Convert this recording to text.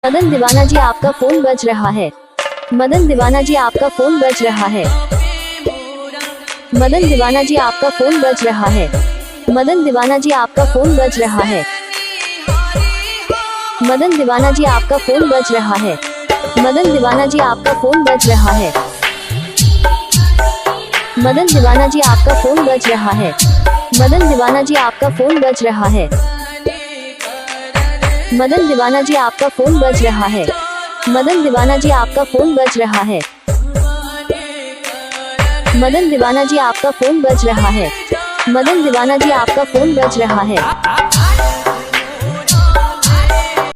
मदन दीवाना जी आपका फोन बज रहा है। मदन दीवाना जी आपका फोन बज रहा है। मदन दीवाना जी आपका फोन बज रहा है। मदन दीवाना जी आपका फोन बज रहा है। मदन दीवाना जी आपका फोन बज रहा है। मदन दीवाना जी आपका फोन बज रहा है। मदन दीवाना जी आपका फोन बज रहा है। मदन दीवाना जी आपका फोन बज रहा है। मदन दीवाना जी आपका फोन बज रहा है। मदन दीवाना जी आपका फोन बज रहा है। मदन दीवाना जी आपका फोन बज रहा है। मदन दीवाना जी आपका फोन बज रहा है।